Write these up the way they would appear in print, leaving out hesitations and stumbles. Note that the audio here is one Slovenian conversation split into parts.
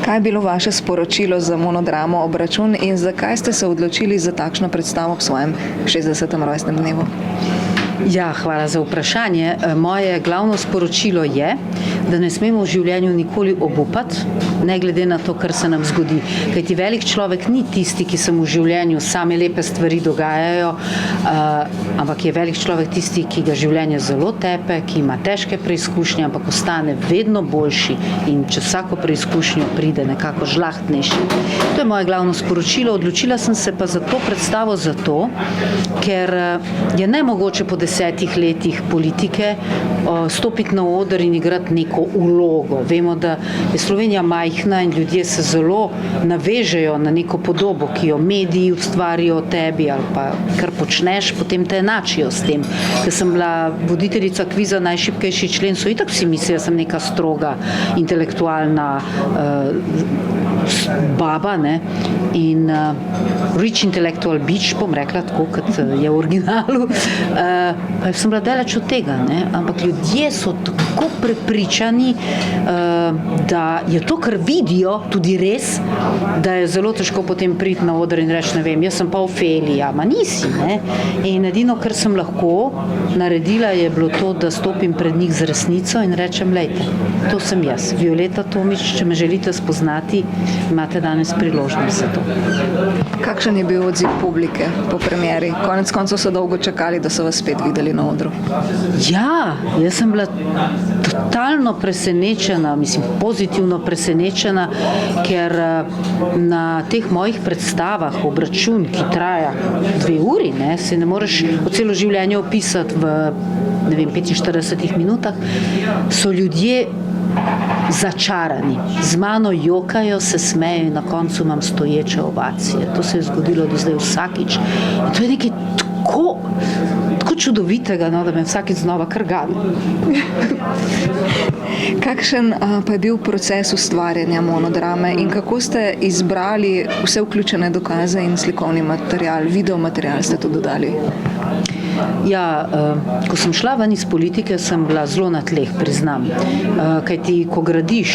Kaj je bilo vaše sporočilo za monodramo Obračun in zakaj ste se odločili za takšno predstavo ob svojem 60. rojstnem dnevu? Ja, hvala za vprašanje. Moje glavno sporočilo je, da ne smemo v življenju nikoli obupati, ne glede na to, kar se nam zgodi. Kajti velik človek ni tisti, ki se mu v življenju same lepe stvari dogajajo, ampak je velik človek tisti, ki ga življenje zelo tepe, ki ima težke preizkušnje, ampak ostane vedno boljši in čez vsako preizkušnjo pride nekako žlahtnejši. To je moje glavno sporočilo. Odločila sem se pa za to predstavo zato, ker je nemogoče po 10 letih politike stopiti na oder in igrati neko vlogo. Vemo, da je Slovenija majhna in ljudje se zelo navežejo na neko podobo, ki jo mediji ustvarijo o tebi ali pa kar počneš, potem te enačijo s tem. Ker sem bila voditeljica kviza Najšibkejši člen, so itak vsi mislijo, da sem neka stroga, intelektualna baba, ne? In rich intellectual bitch, bom rekla tako, kot je v originalu. Sem bila daleč od tega, ne? Ampak ljudje so tako prepričani, da je to, kar vidijo, tudi res, da je zelo težko potem priti na oder in reči, ne vem, jaz sem pa Ofelija, ma nisi, ne? In edino, kar sem lahko naredila, je bilo to, da stopim pred njih z resnico in rečem, lejte, to sem jaz, Violeta Tomić, če me želite spoznati, imate danes priložnost za to. Kakšen je bil odziv publike po premieri? Konec koncev so dolgo čakali, da so vas spet videli na odru. Ja, jaz sem bila totalno presenečena, mislim, pozitivno presenečena, ker na teh mojih predstavah Obračun, ki traja 2 uri, ne, se ne moreš celo življenje opisati v, ne vem, 45 minutah, so ljudje začarani. Z mano jokajo, se smejo in na koncu imam stoječe ovacije. To se je zgodilo do zdaj vsakič. In to je nekaj tako čudovitega, no, da me vsakič znova kar gane. Kakšen pa je bil proces ustvarjanja monodrame in kako ste izbrali vse vključene dokaze in slikovni material, video material ste to dodali? Ja, ko sem šla ven iz politike, sem bila zelo na tleh, priznam. Kajti, ko gradiš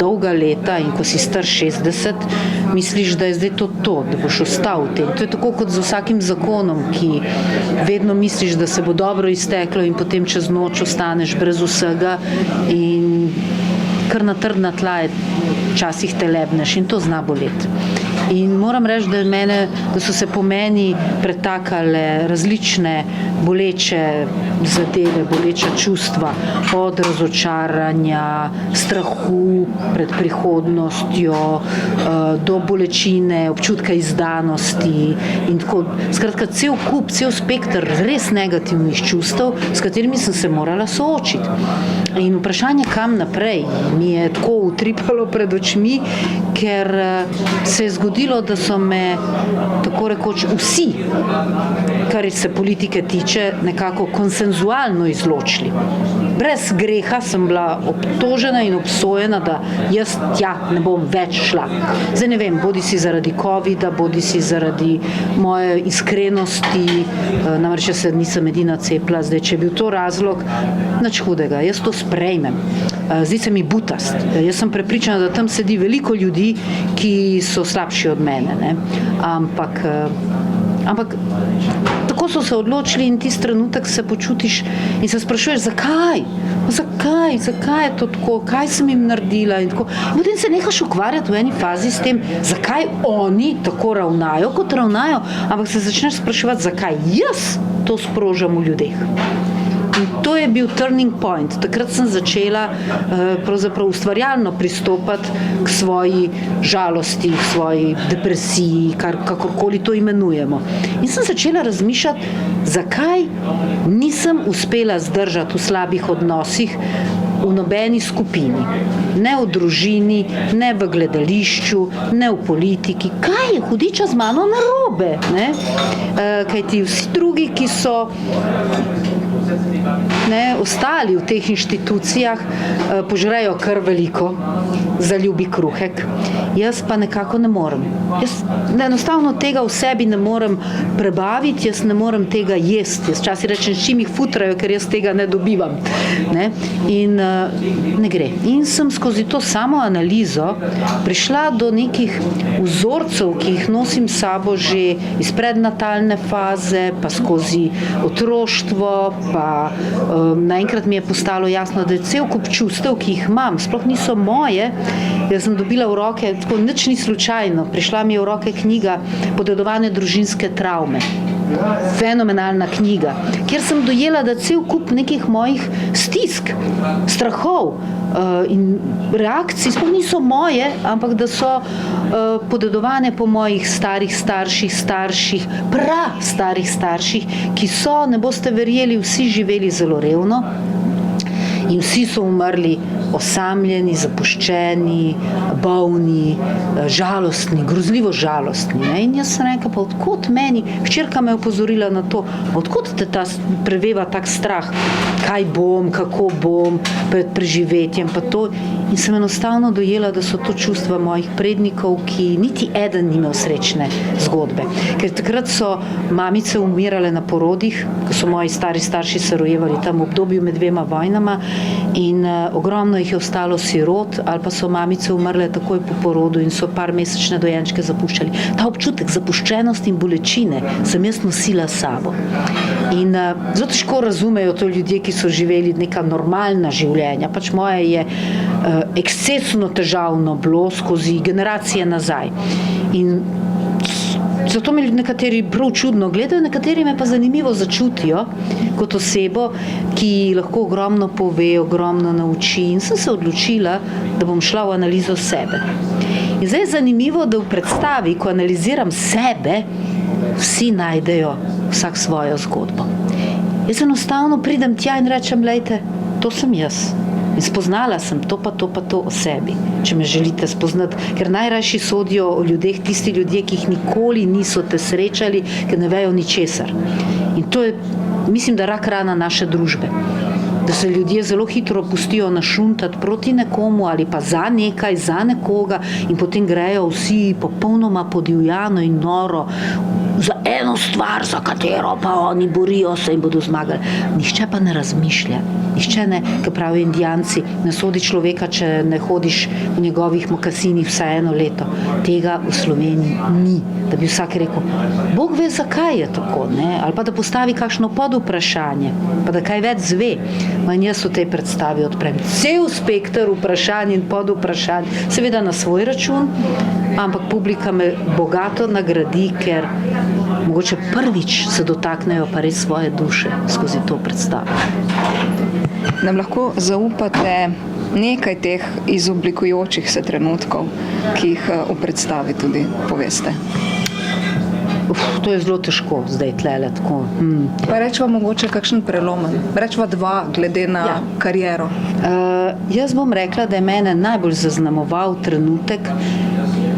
dolga leta in ko si star 60, misliš, da je zdaj to, da boš ostal v tem. To je tako kot z vsakim zakonom, ki vedno misliš, da se bo dobro izteklo in potem čez noč ostaneš brez vsega in kar na trdna tla je včasih te lebneš in to zna boleti. In moram reči, da so se po meni pretakale različne boleče zadeve, boleča čustva, od razočaranja, strahu pred prihodnostjo, do bolečine, občutka izdanosti in tako. Skratka, cel kup, cel spekter res negativnih čustev, s katerimi sem se morala soočiti. In vprašanje, kam naprej, mi je tako utripalo pred očmi, ker se je zgodilo, da so me tako rekoč vsi, kar se politike tiče, nekako konsenzualno izločili. Brez greha sem bila obtožena in obsojena, da jaz tja ne bom več šla. Zdaj ne vem, bodi si zaradi covida, bodi si zaradi moje iskrenosti, namreč se nisem edina cepila, zdaj, če je bil to razlog, nič hudega, jaz to sprejmem. Zdi se mi butast. Jaz sem prepričana, da tam sedi veliko ljudi, ki so slabši od mene, ne? Ampak tako so se odločili in tisti trenutek se počutiš in se sprašuješ, zakaj? Zakaj je to tako? Kaj sem jim naredila? In potem se nehaš ukvarjati v eni fazi s tem, zakaj oni tako ravnajo, kot ravnajo, ampak se začneš spraševati, zakaj jaz to sprožam v ljudeh. In to je bil turning point. Takrat sem začela pravzaprav ustvarjalno pristopati k svoji žalosti, k svoji depresiji, kakorkoli to imenujemo. In sem začela razmišljati, zakaj nisem uspela zdržati v slabih odnosih v nobeni skupini. Ne v družini, ne v gledališču, ne v politiki. Kaj je hudiča z mano narobe? Kajti vsi drugi, ki so ostali v teh inštitucijah požrejo kar veliko, zaljubi kruhek. Jaz pa nekako ne morem. Jaz enostavno tega v sebi ne morem prebaviti, jaz ne morem tega jesti. Jaz včasih rečem, s čim jih futrajo, ker jaz tega ne dobivam. Ne? In ne gre. In sem skozi to samo analizo prišla do nekih vzorcev, ki jih nosim s sabo že iz prednatalne faze, pa skozi otroštvo, pa naenkrat mi je postalo jasno, da je cel kup čustev, ki jih imam, sploh niso moje. Jaz sem dobila v roke, tako nič ni slučajno, prišla mi je v roke knjiga Podedovane družinske travme. Fenomenalna knjiga, kjer sem dojela, da cel kup nekih mojih stisk, strahov in reakcij sploh niso moje, ampak da so podedovane po mojih starih starših, starih starših, ki so, ne boste verjeli, vsi živeli zelo revno in vsi so umrli osamljeni, zapuščeni, bolni, žalostni, grozljivo žalostni. Ne? In jaz sem rekla, pa odkot meni, hčerka me je opozorila na to, odkot te ta preveva tak strah, kaj bom, kako bom pred preživetjem, pa to. In sem enostavno dojela, da so to čustva mojih prednikov, ki niti eden ni imel srečne zgodbe. Ker takrat so mamice umirale na porodih, ko so moji stari starši se rojevali tam v obdobju med dvema vojnama in ogromno jih je ostalo sirot ali pa so mamice umrle takoj po porodu in so par mesečne dojenčke zapuščali. Ta občutek zapuščenosti in bolečine sem jaz nosila s sabo. In zelo težko razumejo to ljudje, ki so živeli neka normalna življenja. Pač moje je ekscesno težavno bilo skozi generacije nazaj. In zato me nekateri prav čudno gledajo, nekateri me pa zanimivo začutijo kot osebo, ki lahko ogromno pove, ogromno nauči. In sem se odločila, da bom šla v analizo sebe. In zdaj je zanimivo, da v predstavi, ko analiziram sebe, vsi najdejo vsak svojo zgodbo. Jaz enostavno pridem tja in rečem, glejte, to sem jaz. In spoznala sem to pa to o sebi, če me želite spoznati, ker najrajši sodijo o ljudeh tisti ljudje, ki jih nikoli niso te srečali, ker ne vejo ničesar. In to je, mislim, da rak rana naše družbe. Da se ljudje zelo hitro pustijo našuntati proti nekomu ali pa za nekaj, za nekoga in potem grejo vsi popolnoma podivjano in noro za eno stvar, za katero pa oni borijo se in bodo zmagali. Nihče pa ne razmišlja. Nihče ne, kot pravijo Indijanci, ne sodi človeka, če ne hodiš v njegovih mokasinih vsaj eno leto. Tega v Sloveniji ni. Da bi vsak rekel, Bog ve, zakaj je tako, ne? Ali pa da postavi kakšno podvprašanje, pa da kaj več zve. In jaz v tej predstavi odprem cel spekter vprašanj in podvprašanj, seveda na svoj račun, ampak publika me bogato nagradi, ker mogoče prvič se dotaknejo pa res svoje duše skozi to predstavo. Nam lahko zaupate nekaj teh izoblikujočih se trenutkov, ki jih v predstavi tudi poveste? To je zelo težko zdaj tlele tako. Pa rečva mogoče kakšen prelomen, rečva dva glede na kariero. Jaz bom rekla, da je mene najbolj zaznamoval trenutek,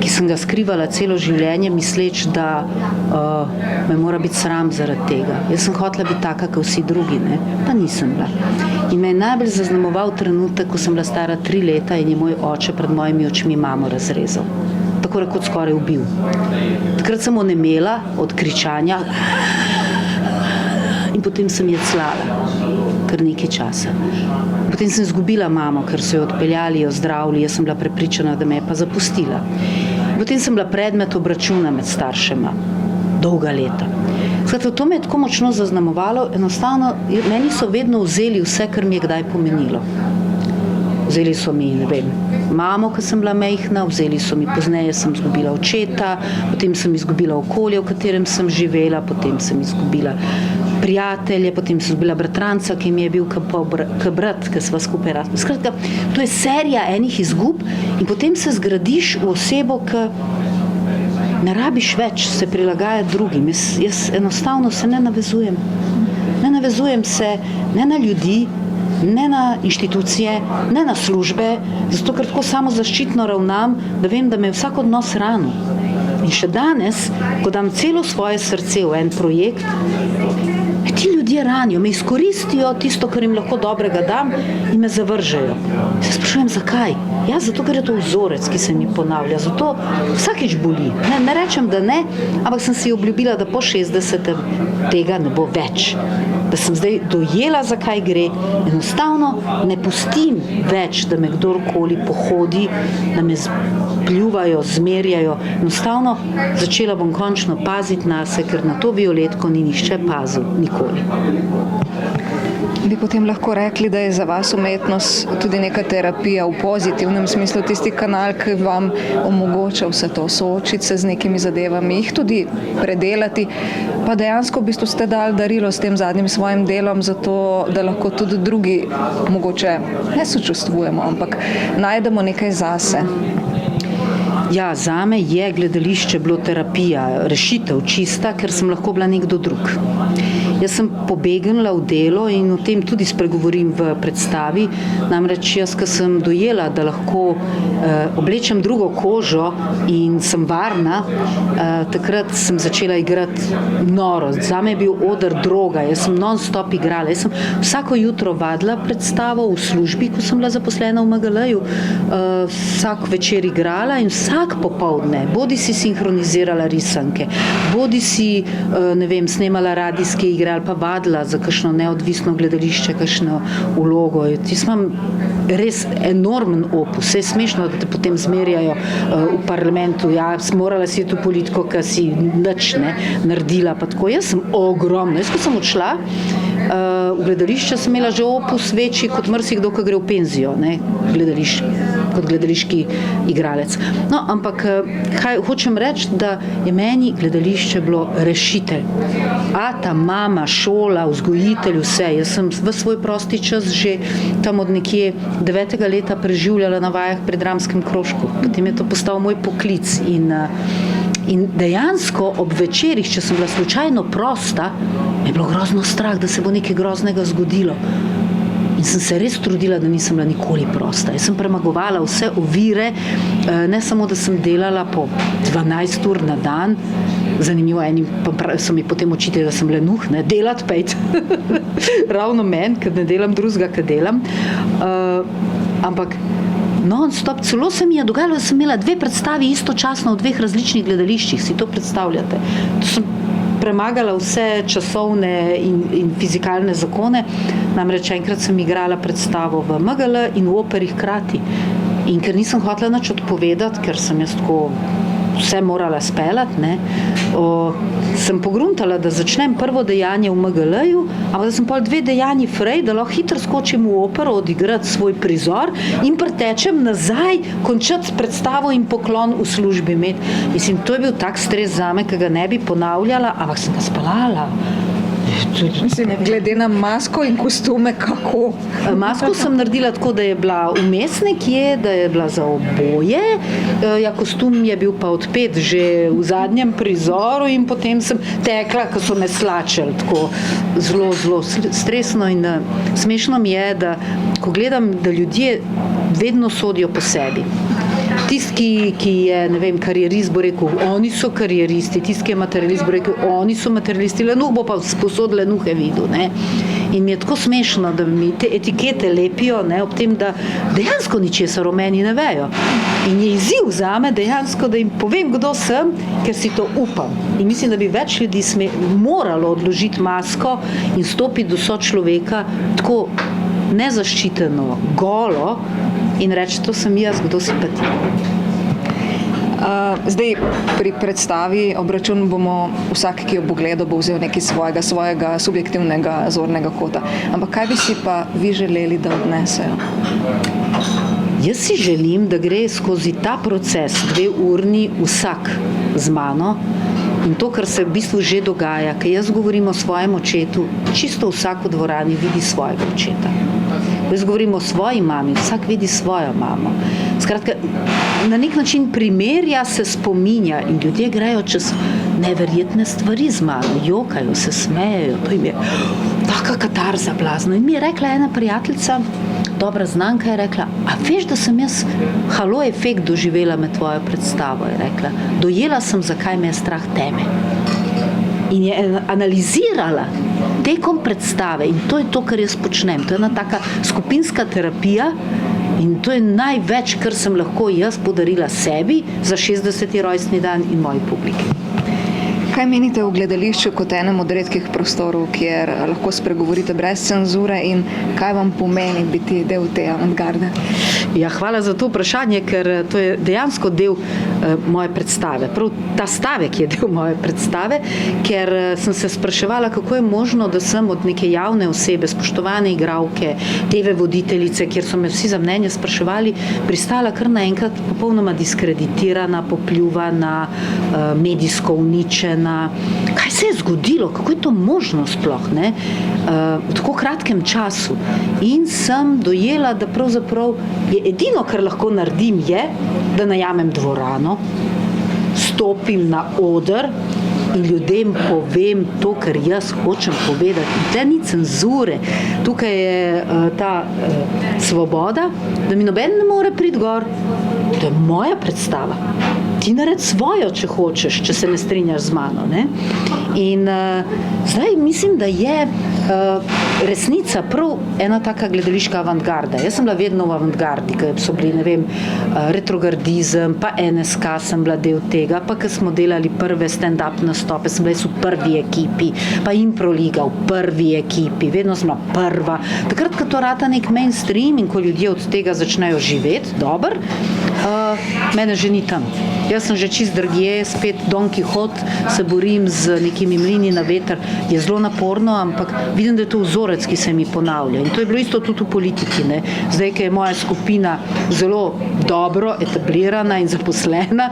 ki sem ga skrivala celo življenje, misleč, da me mora biti sram zaradi tega. Jaz sem hotela biti taka, kot vsi drugi, ne? Pa nisem bila. In me je najbolj zaznamoval trenutek, ko sem bila stara 3 leta in je moj oče pred mojimi očmi mamo razrezal. Tako rekoč skoraj ubil. Takrat sem onemela od kričanja in potem sem jecljala kar nekaj časa. Potem sem izgubila mamo, ker so jo odpeljali, jo zdravili, jaz sem bila prepričana, da me je pa zapustila. Potem sem bila predmet obračuna med staršema. Dolga leta. Skratka, to me je tako močno zaznamovalo, enostavno meni so vedno vzeli vse, kar mi je kdaj pomenilo. Vzeli so mi, ne vem, mamo, ko sem bila majhna, vzeli so mi, pozneje sem izgubila očeta, potem sem izgubila okolje, v katerem sem živela, potem sem izgubila prijatelje, potem sem izgubila bratranca, ki mi je bil kot brat, ki sva skupaj rasla. Skratka, to je serija enih izgub in potem se zgradiš v osebo, ki ne rabiš več se prilagajati drugim. Jaz enostavno se ne navezujem. Ne navezujem se ne na ljudi, ne na inštitucije, ne na službe, zato ker tako samozaščitno ravnam, da vem, da me je vsak odnos ranil. In še danes, ko dam celo svoje srce v en projekt, ti ljudje ljudje ranijo, me izkoristijo tisto, kar jim lahko dobrega dam in me zavržejo. Se sprašujem, zakaj? Ja, zato, ker je to vzorec, ki se mi ponavlja. Zato vsakič boli. Ne rečem, da ne, ampak sem si obljubila, da po 60. tega ne bo več. Da sem zdaj dojela, zakaj gre. Enostavno ne pustim več, da me kdorkoli pohodi, da me pljuvajo, zmerjajo. Enostavno začela bom končno paziti nase, ker na to Violetko ni nihče pazil nikoli. Bi potem lahko rekli, da je za vas umetnost tudi neka terapija v pozitivnem smislu, tisti kanal, ki vam omogoča vse to, soočiti se z nekimi zadevami, jih tudi predelati, pa dejansko v bistvu ste dali darilo s tem zadnjim svojim delom, zato da lahko tudi drugi mogoče ne sočustvujemo, ampak najdemo nekaj zase. Ja, zame je gledališče bilo terapija, rešitev čista, ker sem lahko bila nekdo drug. Jaz sem pobegnila v delo in o tem tudi spregovorim v predstavi. Namreč jaz, ko sem dojela, da lahko oblečem drugo kožo in sem varna, takrat sem začela igrati noro. Zame je bil oder droga, jaz sem non-stop igrala. Jaz sem vsako jutro vadila predstavo v službi, ko sem bila zaposlena v MGL-ju, vsak večer igrala in vsak popoldne, bodi si sinhronizirala risanke, bodi si, ne vem, snemala radijske igre ali pa vadila za kakšno neodvisno gledališče, kakšno vlogo. Jaz imam res enormen opus. Je smešno, da te potem zmerjajo v parlamentu. Ja, morala si tu politiko, ki si nič ne naredila. Pa tako. Jaz sem ogromna. Jaz, ko sem odšla v gledališče, sem imela že opus večji kot marsikdo, ki gre v penzijo, ne, kot gledališki igralec. No, ampak kaj hočem reči, da je meni gledališče bilo rešitelj. Ata, mama, šola, vzgojitelj, vse. Jaz sem v svoj prosti čas že tam od nekje 9. leta preživljala na vajah pri dramskem krožku. Potem je to postal moj poklic in dejansko ob večerih, če sem bila slučajno prosta, me je bilo grozno strah, da se bo nekaj groznega zgodilo. In sem se res trudila, da nisem bila nikoli prosta. Jaz sem premagovala vse ovire, ne samo, da sem delala po 12 ur na dan, zanimivo, eni so mi potem očitali, da sem lenuh, ne, delat pejt. Ravno meni, ker ne delam drugega, ker delam. Ampak non-stop, celo se mi je dogajalo, da sem imela 2 predstavi istočasno v 2 različnih gledališčih, si to predstavljate. To sem premagala vse časovne in fizikalne zakone. Namreč enkrat sem igrala predstavo v MGL in v operi hkrati. In ker nisem hotela nič odpovedati, ker sem jaz tako vse morala speljati, ne, sem pogruntala, da začnem prvo dejanje v MGL-ju, ampak da sem pol 2 dejanji frej, da lahko hitro skočim v opero, odigrati svoj prizor in pretečem nazaj, končati predstavo in poklon v službi imeti. Mislim, to je bil tak stres zame, ki ga ne bi ponavljala, ampak sem ga speljala. Mislim, glede na masko in kostume, kako? Masko sem naredila tako, da je bila vmes nekje, da je bila za oboje. Ja, kostum je bil pa odpet že v zadnjem prizoru in potem sem tekla, ko so me slačili. Tako zelo, zelo stresno in smešno mi je, da ko gledam, da ljudje vedno sodijo po sebi. Tisti, ki je, ne vem, karierist, bo rekel, oni so karieristi, tisti, ki je materialist, bo rekel, oni so materialisti, lenuh bo pa sposod lenuhe videl, ne. In mi je tako smešno, da mi te etikete lepijo, ne, ob tem, da dejansko ničesar o meni ne vejo. In je izziv zame dejansko, da jim povem, kdo sem, ker si to upam. In mislim, da bi več ljudi moralo odložiti masko in stopiti do sočloveka tako nezaščiteno, golo, in reči, to sem jaz, kdo si pa ti. Zdaj, pri predstavi Obračun bomo vsak, ki jo bo gledal, bo vzel nekaj svojega subjektivnega zornega kota. Ampak kaj bi si pa vi želeli, da odnesejo? Jaz si želim, da gre skozi ta proces 2-urni vsak z mano in to, kar se v bistvu že dogaja, ker jaz govorim o svojem očetu, čisto vsak v dvorani vidi svojega očeta. Jaz govorim o svoji mami, vsak vidi svojo mamo. Skratka, na nek način primerja, se spominja in ljudje grejo čez neverjetne stvari z mano, jokajo, se smejejo, to jim je taka katarza blazno. In mi je rekla ena prijateljica, dobra znanka, je rekla, a veš, da sem jaz halo efekt doživela med tvojo predstavo, je rekla. Dojela sem, zakaj me je strah teme. In je analizirala tekom predstave, in to je to, kar jaz počnem, to je ena taka skupinska terapija in to je največ, kar sem lahko jaz podarila sebi za 60. rojstni dan in moji publiki. Kaj menite o gledališču kot enem od redkih prostorov, kjer lahko spregovorite brez cenzure in kaj vam pomeni biti del te avantgarde? Ja, hvala za to vprašanje, ker to je dejansko del moje predstave. Prav ta stavek je del moje predstave, ker sem se spraševala, kako je možno, da sem od neke javne osebe, spoštovane igralke, TV voditeljice, kjer so me vsi za mnenje spraševali, pristala kar naenkrat popolnoma diskreditirana, popljuvana, medijsko uničena. Kaj se je zgodilo? Kako je to možno sploh, ne? V tako kratkem času. In sem dojela, da pravzaprav je edino, kar lahko naredim, je, da najamem dvorano, stopim na oder in ljudem povem to, kar jaz hočem povedati. Tukaj ni cenzure, tukaj je ta svoboda, da mi noben ne more priti gor. To je moja predstava. Ti naredi svojo, če hočeš, če se ne strinjaš z mano. Ne? In zdaj mislim, da je resnica prav ena taka gledališka avantgarda. Jaz sem bila vedno v avantgardi, ker so bili, ne vem, retrogardizem, pa NSK sem bila del tega, pa ker smo delali prve stand-up nastope, sem bila v prvi ekipi, pa Improliga v prvi ekipi, vedno sem bila prva. Takrat, ko to rata nek mainstream in ko ljudje od tega začnejo živeti, dober, mene že ni tam. Jaz sem že čist drugje, spet Don Quixote, se borim z nekimi mlini na veter, je zelo naporno, ampak vidim, da je to vzorec, ki se mi ponavlja. In to je bilo isto tudi v politiki. Ne? Zdaj, ko je moja skupina zelo dobro etablirana in zaposlena,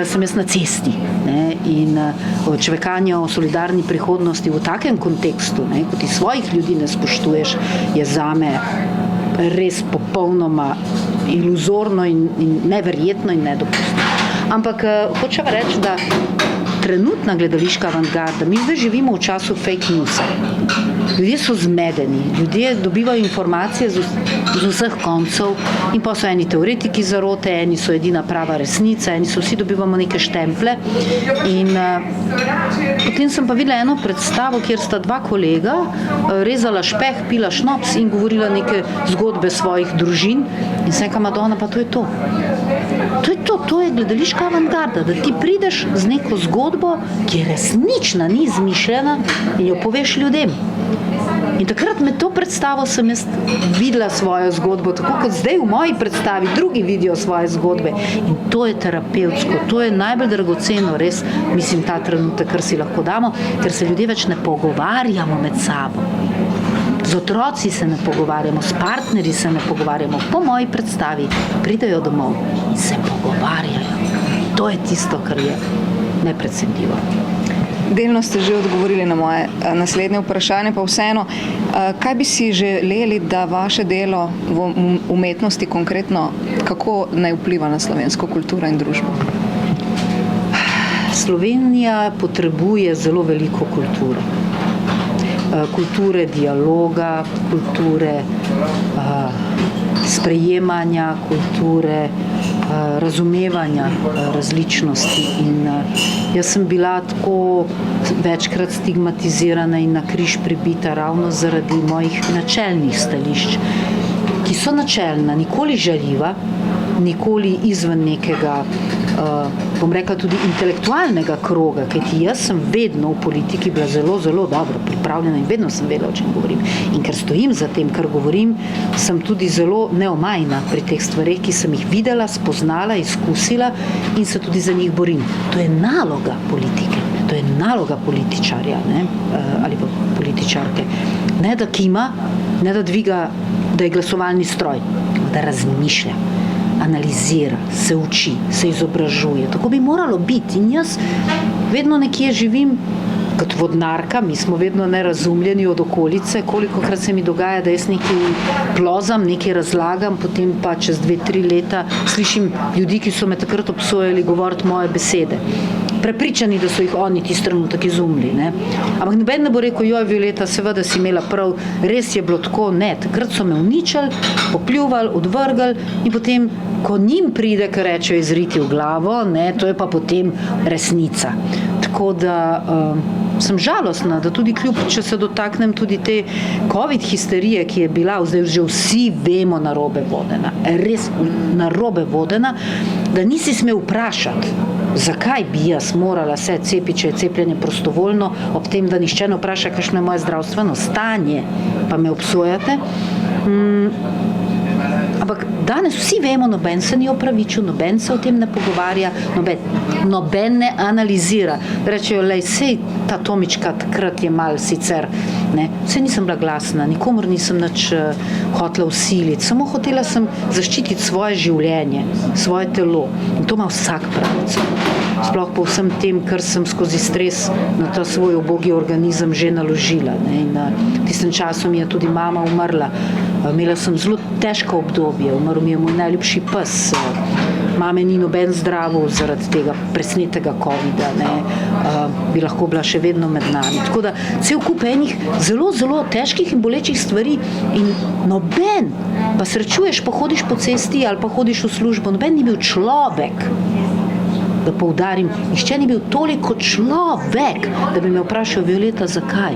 sem jaz na cesti. Ne? In čvekanje o solidarni prihodnosti v takem kontekstu, ne? Ko ti svojih ljudi ne spoštuješ, je zame res popolnoma iluzorno in neverjetno in nedopustno. Ampak hočem reči, da trenutna gledališka avantgarda, mi zdaj živimo v času fake newsa. Ljudje so zmedeni, ljudje dobivajo informacije z vseh koncev in pa so eni teoretiki zarote, eni so edina prava resnica, eni so vsi dobivamo neke štemple. In potem sem pa videla eno predstavo, kjer sta dva kolega rezala špeh, pila šnops in govorila neke zgodbe svojih družin in sem rekla, Madonna, pa to je to. To je gledališka avantgarda, da ti prideš z neko zgodbo, ki je resnična, ni izmišljena in jo poveš ljudem. In takrat med to predstavo sem jaz videla svojo zgodbo, tako kot zdaj v moji predstavi drugi vidijo svoje zgodbe. In to je terapevtsko, to je najbolj dragoceno, res, mislim, ta trenutek, kar si lahko damo, ker se ljudje več ne pogovarjamo med sabo. Z otroci se ne pogovarjamo, s partnerji se ne pogovarjamo. Po moji predstavi pridejo domov in se pogovarjajo. To je tisto, kar je neprecenljivo. Delno ste že odgovorili na moje naslednje vprašanje, pa vseeno, kaj bi si želeli, da vaše delo v umetnosti konkretno, kako naj vpliva na slovensko kulturo in družbo? Slovenija potrebuje zelo veliko kulturo. Kulture dialoga, kulture sprejemanja, kulture razumevanja različnosti. In jaz sem bila tako večkrat stigmatizirana in na križ pribita ravno zaradi mojih načelnih stališč, ki so načelna, nikoli žaljiva, nikoli izven nekega, bom rekla, tudi intelektualnega kroga, kajti jaz sem vedno v politiki bila zelo, zelo dobro pripravljena in vedno sem vedela, o čem govorim. In ker stojim za tem, kar govorim, sem tudi zelo neomajna pri teh stvareh, ki sem jih videla, spoznala, izkusila in se tudi za njih borim. To je naloga politike, to je naloga političarja, ne? Ali pa političarke. Ne da kima, ne da dviga, da je glasovalni stroj, da razmišlja, analizira, se uči, se izobražuje. Tako bi moralo biti. In jaz vedno nekje živim kot vodnarka, mi smo vedno nerazumljeni od okolice, kolikokrat se mi dogaja, da jaz nekaj plozam, nekaj razlagam, potem pa čez 2-3 leta slišim ljudi, ki so me takrat obsojali govoriti moje besede. Prepričani, da so jih oni tisti trenutek izumili. Ne? Ampak noben ne bo rekel, joj, Violeta, seveda si imela prav, res je bilo tako, ne. Takrat so me uničili, popljuvali, odvrgali in potem, ko njim pride, kar rečejo, izriti v glavo, ne, to je pa potem resnica. Tako da sem žalostna, da tudi kljub, če se dotaknem tudi te COVID histerije, ki je bila, zdaj že vsi vemo, narobe vodena, res narobe vodena, da nisi smel vprašati, zakaj bi jaz morala se cepiti, če je cepljenje prostovoljno, ob tem, da nišče ne vpraša, kakšno je moje zdravstveno stanje, pa me obsojate. Ampak danes vsi vemo, noben se ni opravičil, noben se o tem ne pogovarja, noben ne analizira. Rečejo, lej, sej ta Tomička takrat je mal sicer, ne, sej nisem bila glasna, nikomor nisem nič hotela usiliti, samo hotela sem zaščititi svoje življenje, svoje telo. In to ima vsak pravico. Sploh po vsem tem, kar sem skozi stres na ta svoj ubogi organizem že naložila. Ne. In v tistem času mi je tudi mama umrla. Imela sem zelo težko obdobje, umrl mi je moj najljubši pes. Mame ni noben zdravil zaradi tega presnetega covida, ne. Bi lahko bila še vedno med nami. Tako da cel kup enih zelo, zelo težkih in bolečih stvari in noben, pa srečuješ, pa hodiš po cesti ali pa hodiš v službo, noben ni bil človek, da poudarim, nišče ni bil toliko človek, da bi me vprašal, Violeta, zakaj?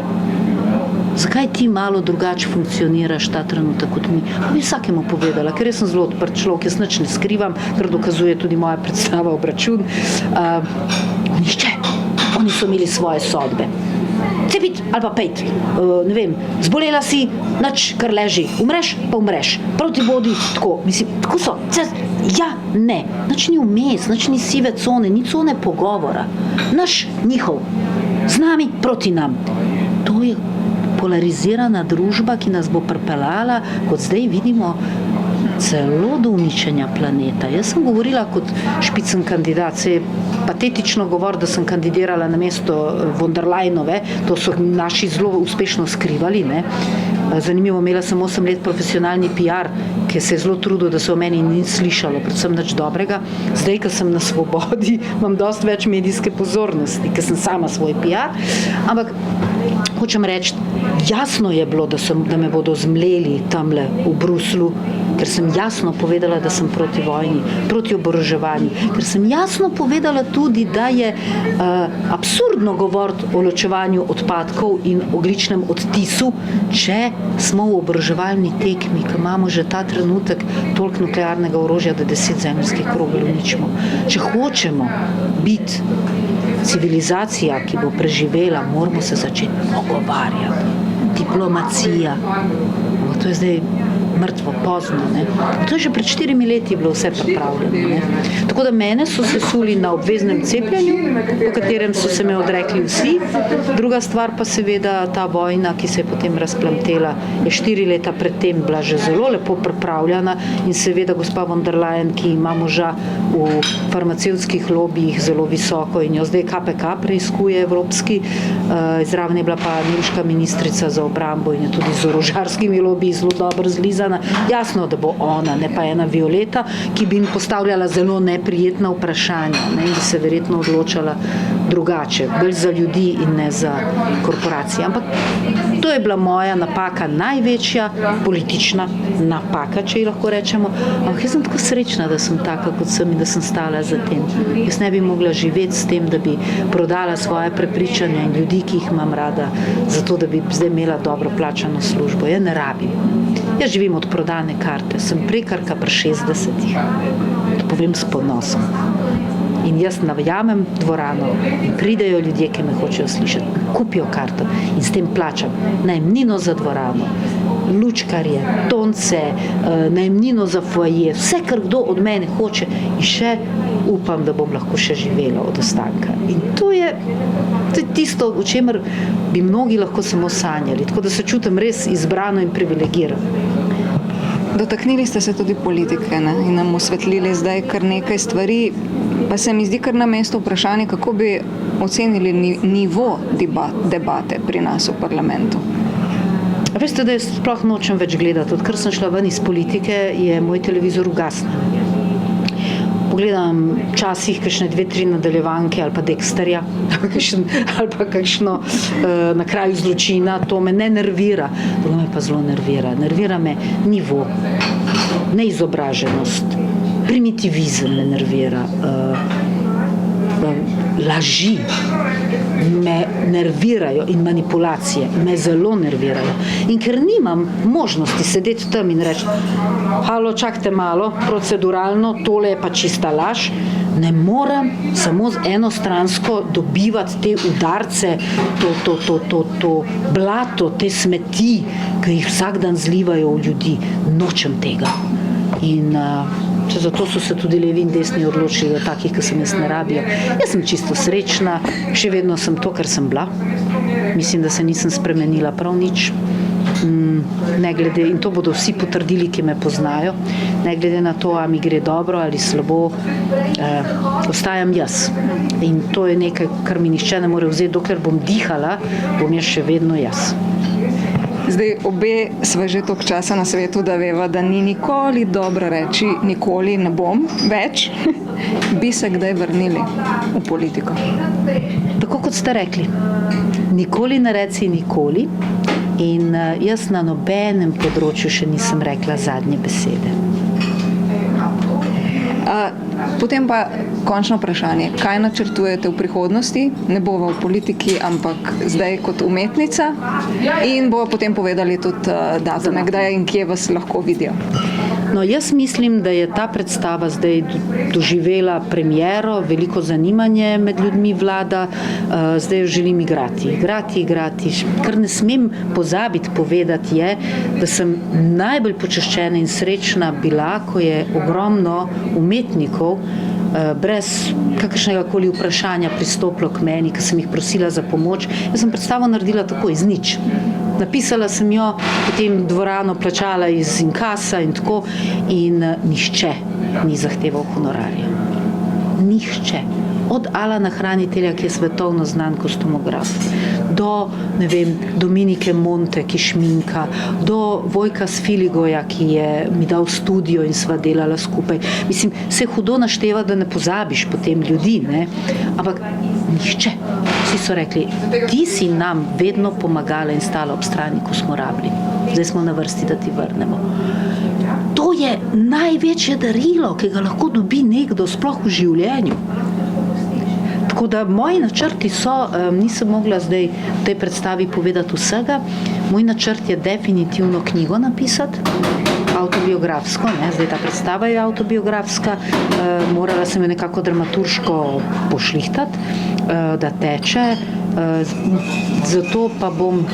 Zakaj ti malo drugače funkcioniraš ta trenutek kot mi? Pa bi vsakemu povedala, ker jaz sem zelo odprt človek, jaz nič ne skrivam, kar dokazuje tudi moja predstava obračun. Nišče, oni so imeli svoje sodbe. Cepit ali pa pejt, ne vem, zbolela si, nič, kar leži, umreš, pa umreš, proti bodi, tako, mislim, tako so, ja, ne, nič ni vmes, nič ni sive cone, ni cone pogovora, naš, njihov, z nami, proti nam. To je polarizirana družba, ki nas bo pripeljala, kot zdaj vidimo, celo do uničenja planeta. Jaz sem govorila kot špicen kandidat, se je patetično govor, da sem kandidirala na mesto von der Leyenove, to so naši zelo uspešno skrivali, ne. Zanimivo, imela sem 8 let profesionalni PR, ki se je zelo trudil, da se o meni ni slišalo, predvsem nič dobrega. Zdaj, ko sem na svobodi, imam dosti več medijske pozornosti, ker sem sama svoj PR, ampak hočem reči, jasno je bilo, da me bodo zmleli tamle v Bruslu, ker sem jasno povedala, da sem proti vojni, proti oboroževanju, ker sem jasno povedala tudi, da je absurdno govoriti o ločevanju odpadkov in ogljičnem odtisu, če smo v oboroževalni tekmi, ko imamo že ta trenutek toliko nuklearnega orožja, da 10 zemeljskih krogel uničimo. Če hočemo biti civilizacija, ki bo preživela, moramo se začeti pogovarjati. Diplomacija. To je zdaj mrtvo, pozno. Ne? To je že pred 4 leti bilo vse pripravljeno. Ne? Tako da mene so se suli na obveznem cepljenju, po katerem so se me odrekli vsi. Druga stvar pa seveda ta vojna, ki se je potem razplamtela, je 4 leta predtem bila že zelo lepo pripravljena in seveda gospa von der Leyen, ki ima moža v farmacevtskih lobijih zelo visoko in jo zdaj KPK preiskuje evropski, zraven je bila pa nemška ministrica za obrambo in je tudi z orožarskimi lobiji zelo dobro zlizana. Jasno, da bo ona, ne pa ena Violeta, ki bi jim postavljala zelo neprijetna vprašanja, ne, in bi se verjetno odločala drugače, bolj za ljudi in ne za korporacije. Ampak to je bila moja napaka, največja politična napaka, če ji lahko rečemo. Ampak jaz sem tako srečna, da sem taka, kot sem in da sem stala za tem. Jaz ne bi mogla živeti s tem, da bi prodala svoje prepričanja in ljudi, ki jih imam rada, zato da bi zdaj imela dobro plačano službo. Jaz ne rabim. Jaz živim od prodane karte, sem prekarka pri 60-ih. To povem s ponosom. In jaz navjamem dvorano in pridejo ljudje, ki me hočejo slišati, kupijo karto in s tem plačam najemnino za dvorano, lučkarje, tonce, najemnino za foaje, vse, kar kdo od mene hoče in še upam, da bom lahko še živela od ostanka. In to je tisto, o čemer bi mnogi lahko samo sanjali, tako da se čutim res izbrano in privilegirano. Dotaknili ste se tudi politike, ne? In nam osvetlili zdaj kar nekaj stvari, pa se mi zdi kar na mesto vprašanje, kako bi ocenili nivo debate pri nas v parlamentu. Veste, da jaz sploh nočem več gledati. Odkar sem šla ven iz politike, je moj televizor ugasnil. Pogledam včasih kakšne 2-3 nadaljevanke ali pa Dexterja ali pa kakšno Na kraju zločina, to me ne nervira, to me pa zelo nervira. Nervira me nivo, neizobraženost, primitivizem me nervira, laži me nervirajo in manipulacije me zelo nervirajo. In ker nimam možnosti sedeti tam in reči, halo, čakajte malo, proceduralno, tole je pa čista laž, ne morem samo enostransko dobivati te udarce, to blato, te smeti, ki jih vsak dan zlivajo v ljudi. Nočem tega. In zato so se tudi levi in desni odločili, da takih, ki sem jaz ne rabijo. Jaz sem čisto srečna, še vedno sem to, kar sem bila. Mislim, da se nisem spremenila prav nič. Ne glede, in to bodo vsi potrdili, ki me poznajo, ne glede na to, a mi gre dobro ali slabo, ostajam jaz. In to je nekaj, kar mi nihče ne more vzeti, dokler bom dihala, bom jaz še vedno jaz. Zdaj, obe sva že toliko časa na svetu, da veva, da ni nikoli dobro reči, nikoli ne bom več. Bi se kdaj vrnili v politiko? Tako kot ste rekli, nikoli ne reci nikoli. In jaz na nobenem področju še nisem rekla zadnje besede. Potem pa končno vprašanje. Kaj načrtujete v prihodnosti? Ne bova v politiki, ampak zdaj kot umetnica. In bova potem povedali tudi datume, kdaj in kje vas lahko vidijo. No, jaz mislim, da je ta predstava zdaj doživela premiero, veliko zanimanje med ljudmi vlada, zdaj jo želim igrati. Kar ne smem pozabiti povedati je, da sem najbolj počaščena in srečna bila, ko je ogromno umetnikov brez kakršnega koli vprašanja pristopilo k meni, ker sem jih prosila za pomoč. Jaz sem predstavo naredila tako iz nič. Napisala sem jo, potem dvorano plačala iz inkasa in tako, in nihče ni zahteval honorarja. Nihče. Od Alana Hranitelja, ki je svetovno znan kostumograf, do, ne vem, Dominike Monte, ki šminka, do Vojka Sfiligoja, ki je mi dal studio in sva delala skupaj. Mislim, se hudo našteva, da ne pozabiš potem ljudi, ne? Ampak nihče. Vsi so rekli, ti si nam vedno pomagala in stala ob strani, ko smo rabili. Zdaj smo na vrsti, da ti vrnemo. To je največje darilo, ki ga lahko dobi nekdo sploh v življenju. Tako da moji načrti so, nisem mogla zdaj v tej predstavi povedati vsega, moj načrt je definitivno knjigo napisati, avtobiografsko, ne? Zdaj ta predstava je avtobiografska, morala sem jo nekako dramaturško pošlihtati, da teče, zato pa bom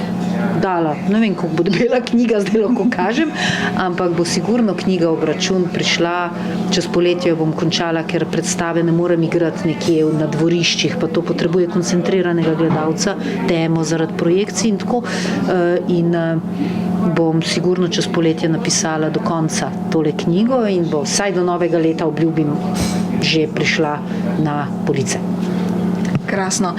dala, ne vem, kako bo dobila knjiga, zdaj lahko kažem, ampak bo sigurno knjiga Obračun prišla, čez poletje jo bom končala, ker predstave ne morem igrati nekje na dvoriščih, pa to potrebuje koncentriranega gledalca, temo zaradi projekcij in tako, in bom sigurno čez poletje napisala do konca tole knjigo in bo vsaj do novega leta, obljubim, že prišla na police. Krasno.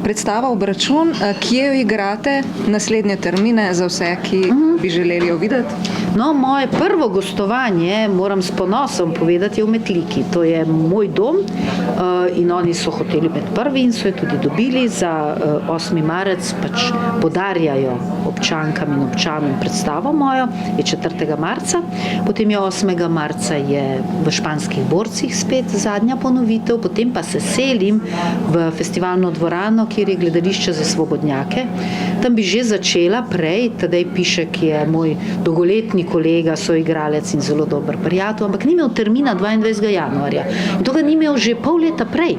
Predstava Obračun, kje jo igrate, naslednje termine za vse, ki bi želeli jo videti? No, moje prvo gostovanje, moram s ponosom povedati, je v Metliki. To je moj dom in oni so hoteli med prvi in so jo tudi dobili. Za 8. marec pač podarjajo občankam in občanom predstavo mojo, je 4. marca. Potem je 8. marca je v Španskih borcih spet zadnja ponovitev, potem pa se selim v festivalno dvorano, kjer je gledališče za svobodnjake. Tam bi že začela prej, Tadej Pišek je moj dolgoletni kolega, soigralec in zelo dober prijatelj, ampak ni imel termina 22. januarja. In to ga ni imel že pol leta prej.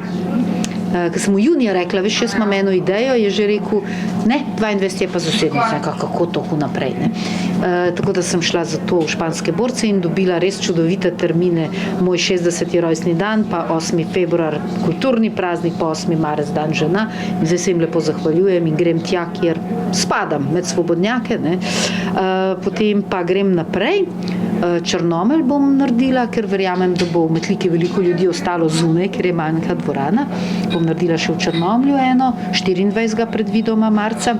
Ko sem v junija rekla, veš, jaz imam eno idejo, je že rekel, ne, 22 je pa zasednica, kako tako naprej, ne. Tako da sem šla za to v Španske borce in dobila res čudovite termine, moj 60. rojstni dan, pa 8. februar kulturni praznik, pa 8. marec dan žena, in zdaj se jim lepo zahvaljujem in grem tja, kjer spadam med svobodnjake, ne. Potem pa grem naprej, Črnomelj bom naredila, ker verjamem, da bo v Metliki veliko ljudi ostalo zunaj, ker je manjka dvorana. Bom naredila še v Črnomlju eno, 24. predvidoma marca.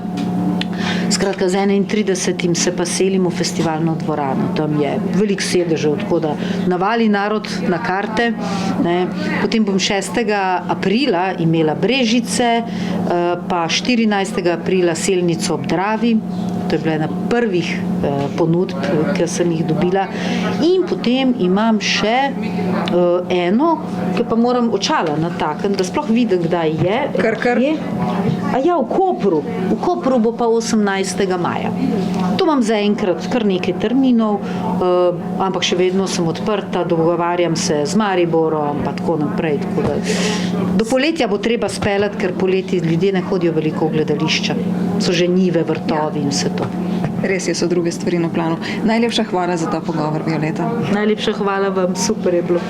Skratka, z 31. se pa selim v festivalno dvorano. Tam je veliko sedežev, tako da navali narod na karte, ne. Potem bom 6. aprila imela Brežice, pa 14. aprila Selnico ob Dravi, to to je bila ena prvih ponudb, ki sem jih dobila. In potem imam še eno, ki pa moram očala natakniti, da sploh vidim, kdaj je. Kar. A ja, v Kopru. V Kopru bo pa 18. maja. Tu imam zaenkrat kar nekaj terminov, ampak še vedno sem odprta, dogovarjam se z Mariborom, pa tako naprej. Tako da do poletja bo treba speljati, ker poleti ljudje ne hodijo veliko v gledališča. So že njive, vrtovi in vse to. Res je, so druge stvari na planu. Najlepša hvala za ta pogovor, Violeta. Najlepša hvala vam, super je bilo.